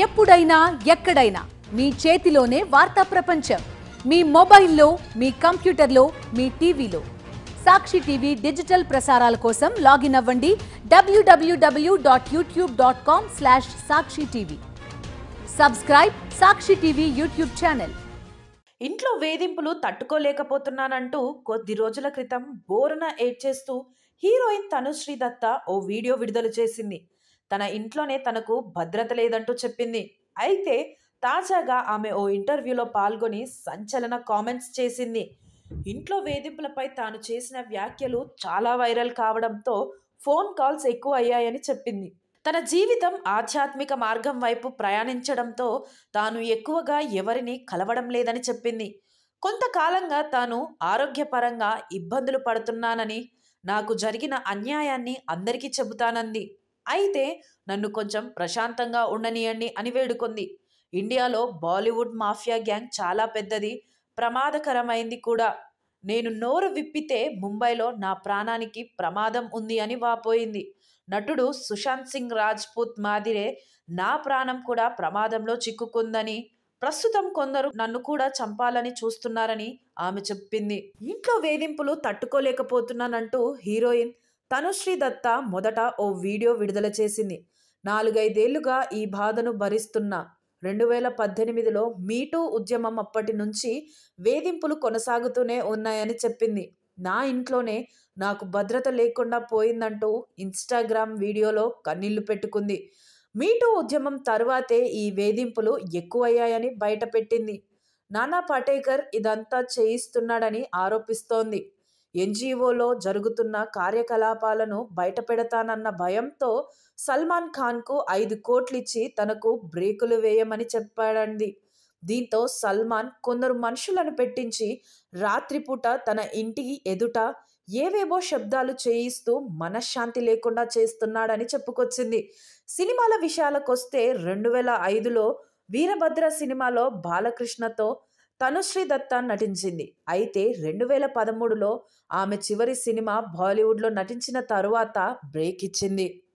ఎప్పుడైనా ఎక్కడైనా మీ చేతిలోనే వార్తా ప్రపంచం. మీ మొబైల్లో, మీ కంప్యూటర్లో, మీ టీవీలో. సాక్షి టీవీ డిజిటల్ ప్రసారాల కోసం లాగిన్ అవ్వండి www.youtube.com/sakshi-tv. సబ్స్క్రైబ్ సాక్షి టీవీ యూట్యూబ్ ఛానల్. ఇంట్లో వేధింపులు తట్టుకోలేకపోతున్నానంటూ కొద్ది రోజుల క్రితం బోరున ఏడ్చేస్తూ హీరోయిన్ తనుశ్రీ దత్త ఓ వీడియో విడుదల చేసింది. తన ఇంట్లోనే తనకు భద్రత లేదంటూ చెప్పింది. అయితే తాజాగా ఆమె ఓ ఇంటర్వ్యూలో పాల్గొని సంచలన కామెంట్స్ చేసింది. ఇంట్లో వేధింపులపై తాను చేసిన వ్యాఖ్యలు చాలా వైరల్ కావడంతో ఫోన్ కాల్స్ ఎక్కువ అయ్యాయని చెప్పింది. తన జీవితం ఆధ్యాత్మిక మార్గం వైపు ప్రయాణించడంతో తాను ఎక్కువగా ఎవరిని కలవడం లేదని చెప్పింది. కొంతకాలంగా తాను ఆరోగ్యపరంగా ఇబ్బందులు పడుతున్నానని, నాకు జరిగిన అన్యాయాన్ని అందరికీ చెబుతానంది. అయితే నన్ను కొంచెం ప్రశాంతంగా ఉండనియండి అని వేడుకుంది. ఇండియాలో బాలీవుడ్ మాఫియా గ్యాంగ్ చాలా పెద్దది, ప్రమాదకరమైంది కూడా. నేను నోరు విప్పితే ముంబైలో నా ప్రాణానికి ప్రమాదం ఉంది అని వాపోయింది. నటుడు సుశాంత్ సింగ్ రాజ్పూత్ మాదిరే నా ప్రాణం కూడా ప్రమాదంలో చిక్కుకుందని, ప్రస్తుతం కొందరు నన్ను కూడా చంపాలని చూస్తున్నారని ఆమె చెప్పింది. ఇంట్లో వేధింపులు తట్టుకోలేకపోతున్నానంటూ హీరోయిన్ తనుశ్రీ దత్త మొదట ఓ వీడియో విడుదల చేసింది. 4-5 ఏళ్లుగా ఈ బాధను భరిస్తున్నా. 2018లో మీటూ ఉద్యమం అప్పటి నుంచి వేధింపులు కొనసాగుతూనే ఉన్నాయని చెప్పింది. నా ఇంట్లోనే నాకు భద్రత లేకుండా పోయిందంటూ ఇన్స్టాగ్రామ్ వీడియోలో కన్నీళ్లు పెట్టుకుంది. మీటూ ఉద్యమం తరువాతే ఈ వేధింపులు ఎక్కువయ్యాయని బయటపెట్టింది. నానా పాటేకర్ ఇదంతా చేయిస్తున్నాడని ఆరోపిస్తోంది. ఎన్జీఓలో జరుగుతున్న కార్యకలాపాలను బయటపెడతానన్న భయంతో సల్మాన్ ఖాన్కు 5 కోట్లిచ్చి తనకు బ్రేకులు వేయమని చెప్పాడంది. దీంతో సల్మాన్ కొందరు మనుషులను పెట్టించి రాత్రిపూట తన ఇంటి ఎదుట ఏవేవో శబ్దాలు చేయిస్తూ మనశ్శాంతి లేకుండా చేస్తున్నాడని చెప్పుకొచ్చింది. సినిమాల విషయాలకొస్తే 2005లో వీరభద్ర సినిమాలో బాలకృష్ణతో తనుశ్రీ దత్త నటించింది. అయితే 2013లో ఆమె చివరి సినిమా బాలీవుడ్లో నటించిన తరువాత బ్రేక్ ఇచ్చింది.